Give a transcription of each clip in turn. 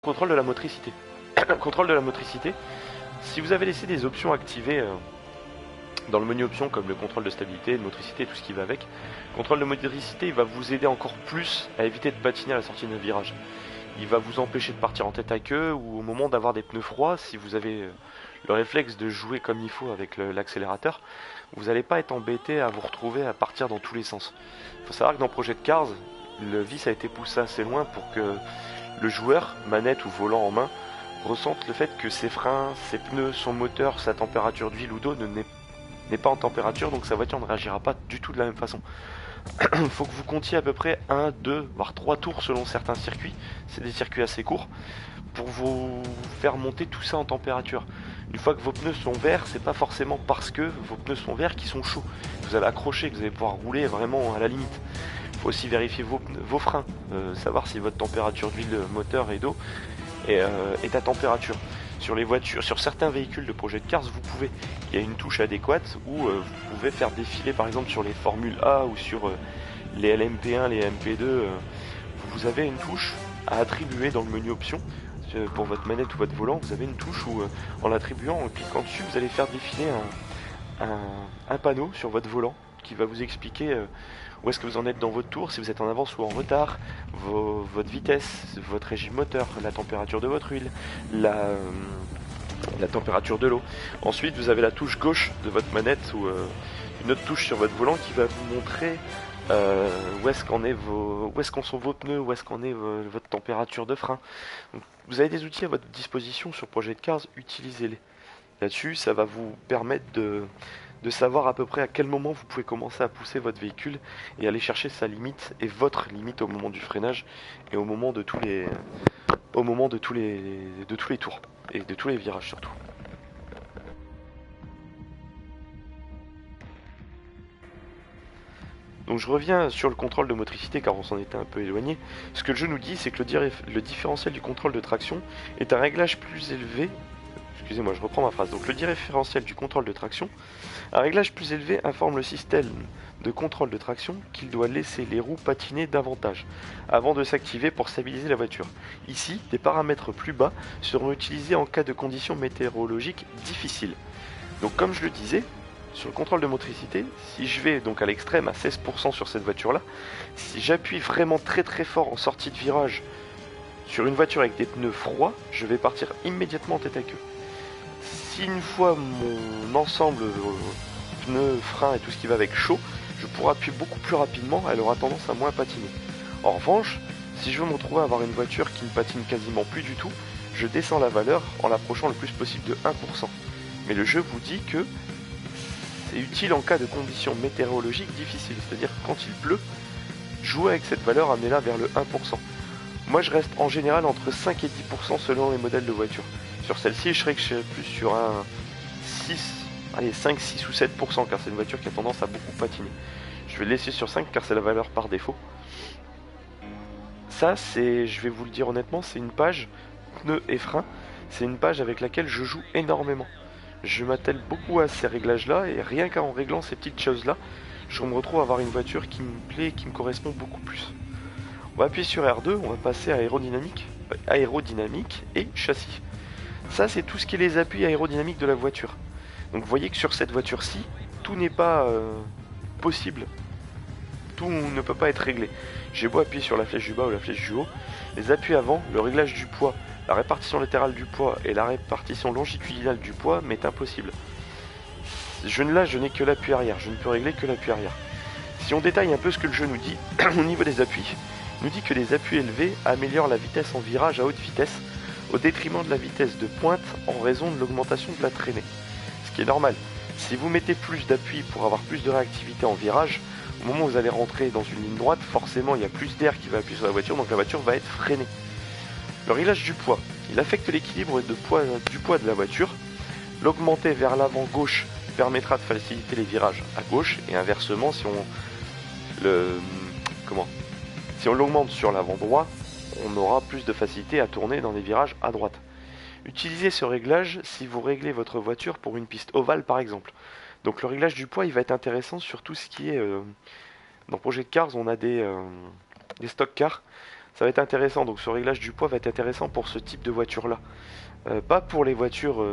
Contrôle de la motricité. Contrôle de la motricité. Si vous avez laissé des options activées dans le menu options comme le contrôle de stabilité, de motricité et tout ce qui va avec, contrôle de motricité, il va vous aider encore plus à éviter de patiner à la sortie d'un virage. Il va vous empêcher de partir en tête à queue ou au moment d'avoir des pneus froids, si vous avez le réflexe de jouer comme il faut avec l'accélérateur, vous n'allez pas être embêté à vous retrouver à partir dans tous les sens. Il faut savoir que dans Project Cars, le vis a été poussé assez loin pour que le joueur, manette ou volant en main, ressente le fait que ses freins, ses pneus, son moteur, sa température d'huile ou d'eau n'est pas en température, donc sa voiture ne réagira pas du tout de la même façon. Il faut que vous comptiez à peu près 1, 2, voire 3 tours selon certains circuits, c'est des circuits assez courts, pour vous faire monter tout ça en température. Une fois que vos pneus sont verts, c'est pas forcément parce que vos pneus sont verts qu'ils sont chauds. Vous allez accrocher, que vous allez pouvoir rouler vraiment à la limite. Il faut aussi vérifier vos freins, savoir si votre température d'huile, moteur et d'eau est à température. Sur les voitures, sur certains véhicules de Project Cars, vous pouvez. Il y a une touche adéquate où vous pouvez faire défiler, par exemple sur les Formule A ou sur les LMP1, les MP2, vous avez une touche à attribuer dans le menu options. Pour votre manette ou votre volant, vous avez une touche où, en l'attribuant, en cliquant dessus, vous allez faire défiler un panneau sur votre volant qui va vous expliquer où est-ce que vous en êtes dans votre tour, si vous êtes en avance ou en retard, votre vitesse, votre régime moteur, la température de votre huile, la température de l'eau. Ensuite, vous avez la touche gauche de votre manette ou une autre touche sur votre volant qui va vous montrer où est-ce qu'en sont vos pneus, où est-ce qu'en est votre température de frein. Donc, vous avez des outils à votre disposition sur Project Cars, utilisez-les. Là-dessus, ça va vous permettre de savoir à peu près à quel moment vous pouvez commencer à pousser votre véhicule et aller chercher sa limite et votre limite au moment du freinage et au moment de tous les tours et de tous les virages surtout. Donc je reviens sur le contrôle de motricité car on s'en était un peu éloigné. Ce que le jeu nous dit, c'est que le différentiel du contrôle de traction est un réglage plus élevé. Excusez-moi, je reprends ma phrase. Donc le différentiel du contrôle de traction, un réglage plus élevé informe le système de contrôle de traction qu'il doit laisser les roues patiner davantage avant de s'activer pour stabiliser la voiture. Ici, des paramètres plus bas seront utilisés en cas de conditions météorologiques difficiles. Donc comme je le disais, sur le contrôle de motricité, si je vais donc à l'extrême à 16% sur cette voiture-là, si j'appuie vraiment très très fort en sortie de virage sur une voiture avec des pneus froids, je vais partir immédiatement en tête à queue. Si une fois mon ensemble pneus, freins et tout ce qui va avec chaud, je pourrai appuyer beaucoup plus rapidement, elle aura tendance à moins patiner. En revanche, si je veux me retrouver à avoir une voiture qui ne patine quasiment plus du tout, je descends la valeur en l'approchant le plus possible de 1%. Mais le jeu vous dit que c'est utile en cas de conditions météorologiques difficiles, c'est-à-dire quand il pleut, jouez avec cette valeur, amenez-la vers le 1%. Moi je reste en général entre 5 et 10% selon les modèles de voiture. Sur celle-ci, je serais plus sur un 5, 6 ou 7% car c'est une voiture qui a tendance à beaucoup patiner. Je vais le laisser sur 5 car c'est la valeur par défaut. Ça, je vais vous le dire honnêtement, c'est une page pneus et freins. C'est une page avec laquelle je joue énormément. Je m'attelle beaucoup à ces réglages-là et rien qu'en réglant ces petites choses-là, je me retrouve à avoir une voiture qui me plaît et qui me correspond beaucoup plus. On va appuyer sur R2, on va passer à aérodynamique et châssis. Ça, c'est tout ce qui est les appuis aérodynamiques de la voiture. Donc vous voyez que sur cette voiture-ci, tout n'est pas possible. Tout ne peut pas être réglé. J'ai beau appuyer sur la flèche du bas ou la flèche du haut, les appuis avant, le réglage du poids, la répartition latérale du poids et la répartition longitudinale du poids m'est impossible. Je n'ai que l'appui arrière, je ne peux régler que l'appui arrière. Si on détaille un peu ce que le jeu nous dit, au niveau des appuis, il nous dit que les appuis élevés améliorent la vitesse en virage à haute vitesse au détriment de la vitesse de pointe en raison de l'augmentation de la traînée. Ce qui est normal. Si vous mettez plus d'appui pour avoir plus de réactivité en virage, au moment où vous allez rentrer dans une ligne droite, forcément il y a plus d'air qui va appuyer sur la voiture, donc la voiture va être freinée. Le réglage du poids, il affecte l'équilibre du poids de la voiture. L'augmenter vers l'avant gauche permettra de faciliter les virages à gauche et inversement si on l'augmente sur l'avant droit, on aura plus de facilité à tourner dans les virages à droite. Utilisez ce réglage si vous réglez votre voiture pour une piste ovale par exemple. Donc le réglage du poids il va être intéressant sur tout ce qui est... dans Project Cars on a des stock cars. Ça va être intéressant, donc ce réglage du poids va être intéressant pour ce type de voiture-là. Pas pour les voitures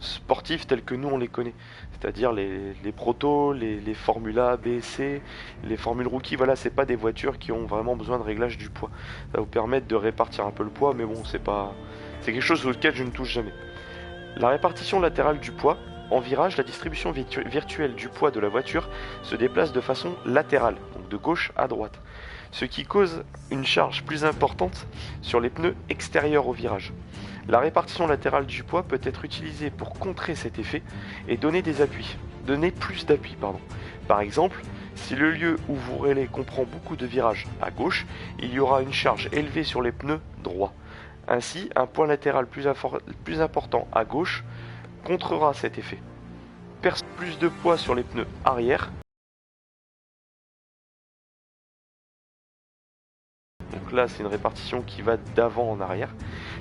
sportives telles que nous on les connaît. C'est-à-dire les protos, les Formula B, C, les Formule Rookie, voilà, c'est pas des voitures qui ont vraiment besoin de réglage du poids. Ça va vous permettre de répartir un peu le poids, mais bon, c'est quelque chose auquel je ne touche jamais. La répartition latérale du poids. En virage, la distribution virtuelle du poids de la voiture se déplace de façon latérale, donc de gauche à droite, ce qui cause une charge plus importante sur les pneus extérieurs au virage. La répartition latérale du poids peut être utilisée pour contrer cet effet et donner plus d'appui. Par exemple, si le lieu où vous roulez comprend beaucoup de virages à gauche, il y aura une charge élevée sur les pneus droits. Ainsi, un poids latéral plus important à gauche contrera cet effet. Plus de poids sur les pneus arrière. Donc là, c'est une répartition qui va d'avant en arrière.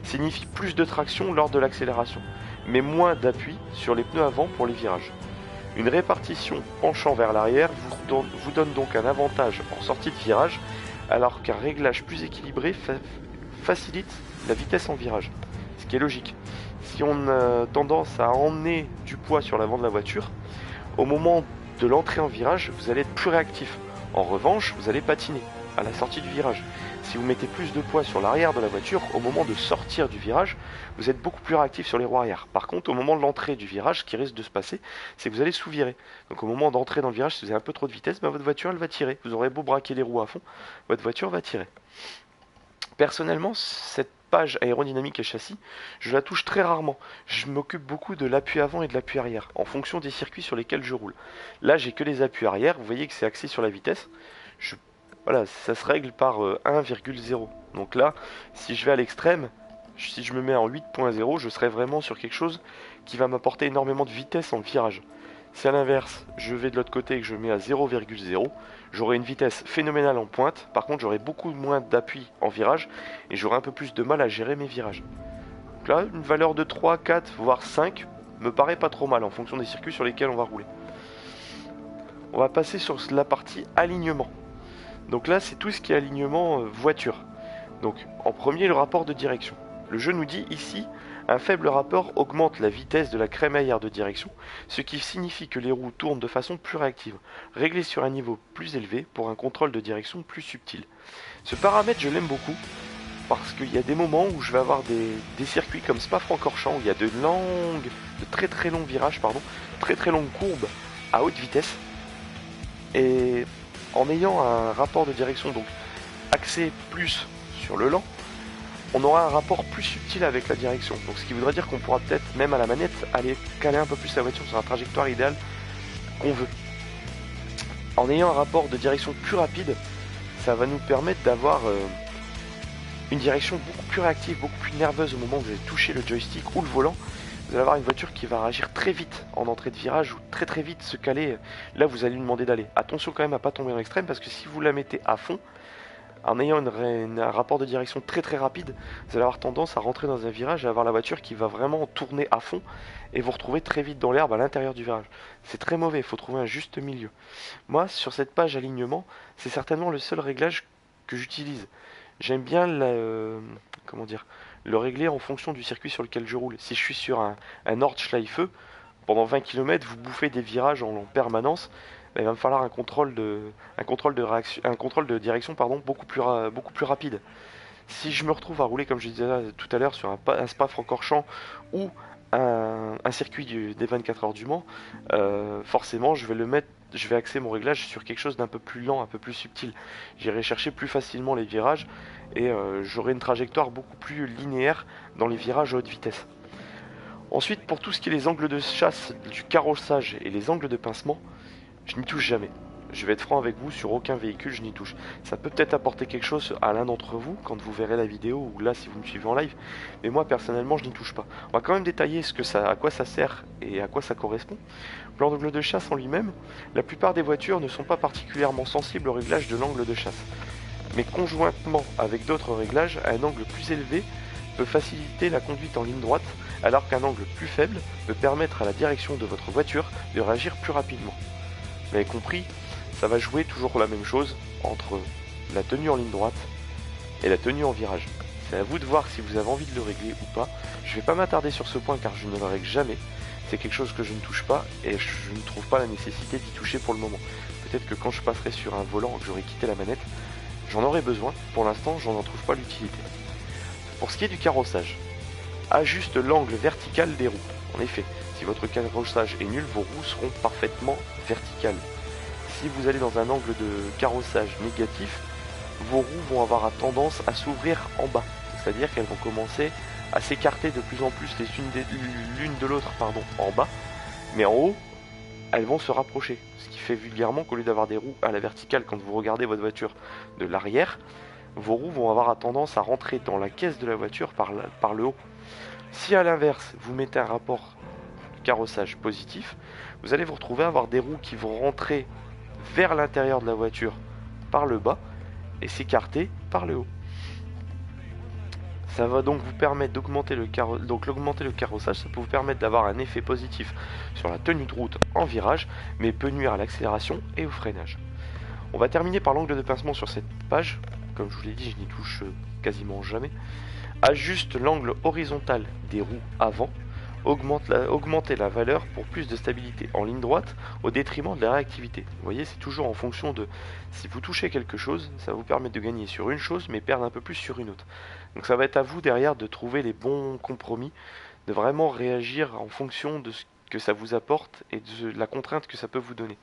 Signifie plus de traction lors de l'accélération, mais moins d'appui sur les pneus avant pour les virages. Une répartition penchant vers l'arrière vous donne donc un avantage en sortie de virage, alors qu'un réglage plus équilibré facilite la vitesse en virage. Ce qui est logique. Si on a tendance à emmener du poids sur l'avant de la voiture, au moment de l'entrée en virage, vous allez être plus réactif. En revanche, vous allez patiner à la sortie du virage. Si vous mettez plus de poids sur l'arrière de la voiture, au moment de sortir du virage, vous êtes beaucoup plus réactif sur les roues arrière. Par contre, au moment de l'entrée du virage, ce qui risque de se passer, c'est que vous allez sous-virer. Donc au moment d'entrer dans le virage, si vous avez un peu trop de vitesse, votre voiture elle va tirer. Vous aurez beau braquer les roues à fond, votre voiture va tirer. Personnellement, cette page aérodynamique et châssis, je la touche très rarement. Je m'occupe beaucoup de l'appui avant et de l'appui arrière, en fonction des circuits sur lesquels je roule. Là, j'ai que les appuis arrière, vous voyez que c'est axé sur la vitesse. Voilà, ça se règle par 1,0. Donc là, si je vais à l'extrême, si je me mets en 8.0, je serai vraiment sur quelque chose qui va m'apporter énormément de vitesse en virage. Si à l'inverse, je vais de l'autre côté et que je mets à 0,0, j'aurai une vitesse phénoménale en pointe. Par contre, j'aurai beaucoup moins d'appui en virage et j'aurai un peu plus de mal à gérer mes virages. Donc là, une valeur de 3, 4, voire 5 me paraît pas trop mal en fonction des circuits sur lesquels on va rouler. On va passer sur la partie alignement. Donc là, c'est tout ce qui est alignement voiture. Donc en premier, le rapport de direction. Le jeu nous dit ici, un faible rapport augmente la vitesse de la crémaillère de direction, ce qui signifie que les roues tournent de façon plus réactive, réglée sur un niveau plus élevé pour un contrôle de direction plus subtil. Ce paramètre, je l'aime beaucoup, parce qu'il y a des moments où je vais avoir des circuits comme Spa-Francorchamps, où il y a de très longs virages, très longues courbes à haute vitesse, et en ayant un rapport de direction donc axé plus sur le lent, on aura un rapport plus subtil avec la direction. Donc ce qui voudrait dire qu'on pourra peut-être, même à la manette, aller caler un peu plus la voiture sur la trajectoire idéale qu'on veut. En ayant un rapport de direction plus rapide, ça va nous permettre d'avoir une direction beaucoup plus réactive, beaucoup plus nerveuse au moment où vous allez toucher le joystick ou le volant. Vous allez avoir une voiture qui va réagir très vite en entrée de virage ou très vite se caler là où vous allez lui demander d'aller. Attention quand même à pas tomber dans l'extrême parce que si vous la mettez à fond, en ayant un rapport de direction très rapide, vous allez avoir tendance à rentrer dans un virage et avoir la voiture qui va vraiment tourner à fond et vous retrouver très vite dans l'herbe à l'intérieur du virage. C'est très mauvais, il faut trouver un juste milieu. Moi, sur cette page alignement, c'est certainement le seul réglage que j'utilise. J'aime bien le régler en fonction du circuit sur lequel je roule. Si je suis sur un Nordschleife, pendant 20 km, vous bouffez des virages en permanence, il va me falloir un contrôle de direction beaucoup plus rapide. Si je me retrouve à rouler, comme je disais tout à l'heure, sur un Spa-Francorchamps ou un circuit des 24 heures du Mans, forcément je vais axer mon réglage sur quelque chose d'un peu plus lent, un peu plus subtil. J'irai chercher plus facilement les virages et j'aurai une trajectoire beaucoup plus linéaire dans les virages à haute vitesse. Ensuite, pour tout ce qui est les angles de chasse du carrossage et les angles de pincement, je n'y touche jamais. Je vais être franc avec vous, sur aucun véhicule je n'y touche. Ça peut peut-être apporter quelque chose à l'un d'entre vous quand vous verrez la vidéo ou là si vous me suivez en live, mais moi personnellement je n'y touche pas. On va quand même détailler à quoi ça sert et à quoi ça correspond. L'angle de chasse en lui-même, la plupart des voitures ne sont pas particulièrement sensibles au réglage de l'angle de chasse. Mais conjointement avec d'autres réglages, un angle plus élevé peut faciliter la conduite en ligne droite, alors qu'un angle plus faible peut permettre à la direction de votre voiture de réagir plus rapidement. Vous avez compris, ça va jouer toujours la même chose entre la tenue en ligne droite et la tenue en virage. C'est à vous de voir si vous avez envie de le régler ou pas. Je vais pas m'attarder sur ce point car je ne le règle jamais. C'est quelque chose que je ne touche pas et je ne trouve pas la nécessité d'y toucher pour le moment. Peut-être que quand je passerai sur un volant que j'aurai quitté la manette, j'en aurai besoin. Pour l'instant, j'en trouve pas l'utilité. Pour ce qui est du carrossage, ajuste l'angle vertical des roues. En effet, si votre carrossage est nul, vos roues seront parfaitement verticales. Si vous allez dans un angle de carrossage négatif, vos roues vont avoir tendance à s'ouvrir en bas. C'est-à-dire qu'elles vont commencer à s'écarter de plus en plus l'une de l'autre en bas. Mais en haut, elles vont se rapprocher. Ce qui fait vulgairement qu'au lieu d'avoir des roues à la verticale quand vous regardez votre voiture de l'arrière, vos roues vont avoir tendance à rentrer dans la caisse de la voiture par le haut. Si à l'inverse, vous mettez un rapport carrossage positif, vous allez vous retrouver à avoir des roues qui vont rentrer vers l'intérieur de la voiture par le bas et s'écarter par le haut. Ça va donc vous permettre d'augmenter le carrossage, ça peut vous permettre d'avoir un effet positif sur la tenue de route en virage, mais peut nuire à l'accélération et au freinage. On va terminer par l'angle de pincement sur cette page. Comme je vous l'ai dit, je n'y touche quasiment jamais. Ajuste l'angle horizontal des roues avant. Augmenter la valeur pour plus de stabilité en ligne droite au détriment de la réactivité. Vous voyez, c'est toujours en fonction de si vous touchez quelque chose, ça va vous permettre de gagner sur une chose mais perdre un peu plus sur une autre. Donc ça va être à vous derrière de trouver les bons compromis, de vraiment réagir en fonction de ce que ça vous apporte et de la contrainte que ça peut vous donner.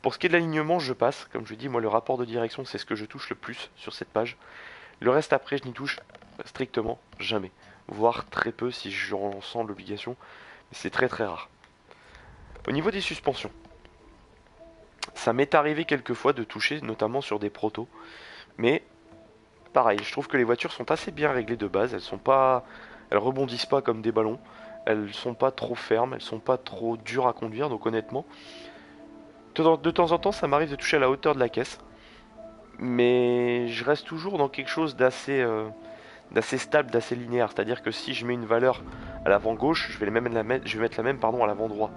Pour ce qui est de l'alignement, je passe. Comme je dis, moi le rapport de direction c'est ce que je touche le plus sur cette page. Le reste après je n'y touche strictement jamais. Voire très peu si j'en sens l'obligation, mais c'est très très rare. Au niveau des suspensions, ça m'est arrivé quelquefois de toucher, notamment sur des protos, mais pareil, je trouve que les voitures sont assez bien réglées de base, elles rebondissent pas comme des ballons, elles sont pas trop fermes, elles sont pas trop dures à conduire, donc honnêtement, de temps en temps ça m'arrive de toucher à la hauteur de la caisse, mais je reste toujours dans quelque chose d'assez stable, d'assez linéaire. C'est-à-dire que si je mets une valeur à l'avant gauche, je vais mettre la même à l'avant droit.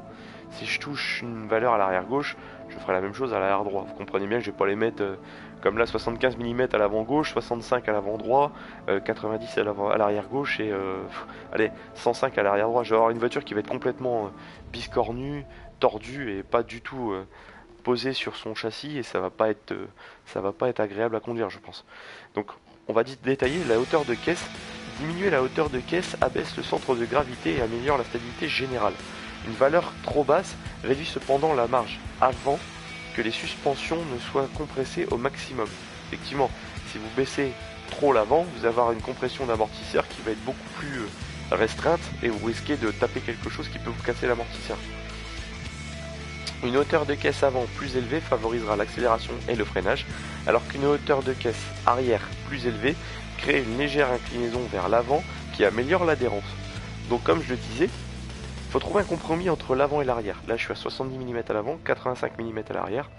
Si je touche une valeur à l'arrière gauche, je ferai la même chose à l'arrière droit. Vous comprenez bien que je vais pas les mettre comme là 75 mm à l'avant gauche, 65 à l'avant droit, 90 à l'arrière gauche et allez 105 à l'arrière droit. Je vais avoir une voiture qui va être complètement biscornue, tordue et pas du tout posée sur son châssis et ça va pas être agréable à conduire, je pense. Donc on va détailler la hauteur de caisse. Diminuer la hauteur de caisse abaisse le centre de gravité et améliore la stabilité générale. Une valeur trop basse réduit cependant la marge avant que les suspensions ne soient compressées au maximum. Effectivement, si vous baissez trop l'avant, vous allez avoir une compression d'amortisseur qui va être beaucoup plus restreinte et vous risquez de taper quelque chose qui peut vous casser l'amortisseur. Une hauteur de caisse avant plus élevée favorisera l'accélération et le freinage, alors qu'une hauteur de caisse arrière plus élevée crée une légère inclinaison vers l'avant qui améliore l'adhérence. Donc comme je le disais, il faut trouver un compromis entre l'avant et l'arrière. Là je suis à 70 mm à l'avant, 85 mm à l'arrière.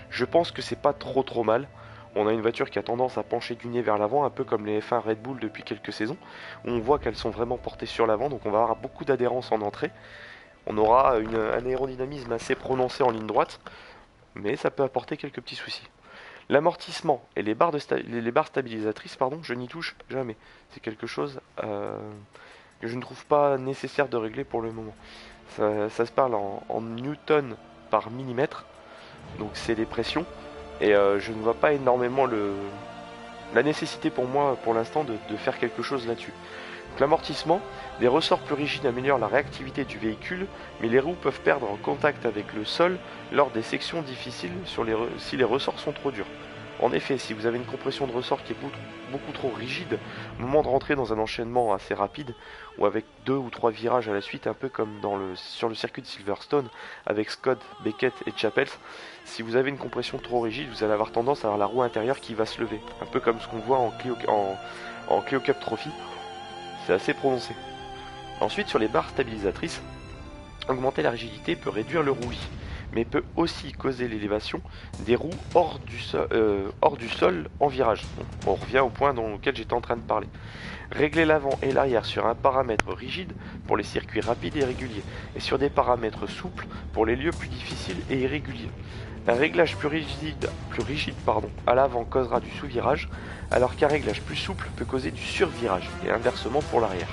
Je pense que c'est pas trop mal. On a une voiture qui a tendance à pencher du nez vers l'avant, un peu comme les F1 Red Bull depuis quelques saisons, où on voit qu'elles sont vraiment portées sur l'avant, donc on va avoir beaucoup d'adhérence en entrée. On aura un aérodynamisme assez prononcé en ligne droite, mais ça peut apporter quelques petits soucis. L'amortissement et les barres stabilisatrices, je n'y touche jamais. C'est quelque chose que je ne trouve pas nécessaire de régler pour le moment. Ça se parle en newton par millimètre, donc c'est les pressions, et je ne vois pas énormément la nécessité pour moi, pour l'instant, de faire quelque chose là-dessus. L'amortissement, des ressorts plus rigides améliorent la réactivité du véhicule, mais les roues peuvent perdre en contact avec le sol lors des sections difficiles si les ressorts sont trop durs. En effet, si vous avez une compression de ressort qui est beaucoup trop rigide, au moment de rentrer dans un enchaînement assez rapide, ou avec 2 ou 3 virages à la suite, un peu comme sur le circuit de Silverstone, avec Scott, Beckett et Chappell, si vous avez une compression trop rigide, vous allez avoir tendance à avoir la roue intérieure qui va se lever, un peu comme ce qu'on voit en Clio Cup Trophy. C'est assez prononcé. Ensuite, sur les barres stabilisatrices, augmenter la rigidité peut réduire le roulis, mais peut aussi causer l'élévation des roues hors du sol en virage. Donc, on revient au point auquel j'étais en train de parler. Régler l'avant et l'arrière sur un paramètre rigide pour les circuits rapides et réguliers, et sur des paramètres souples pour les lieux plus difficiles et irréguliers. Un réglage plus rigide à l'avant causera du sous-virage, alors qu'un réglage plus souple peut causer du survirage, et inversement pour l'arrière.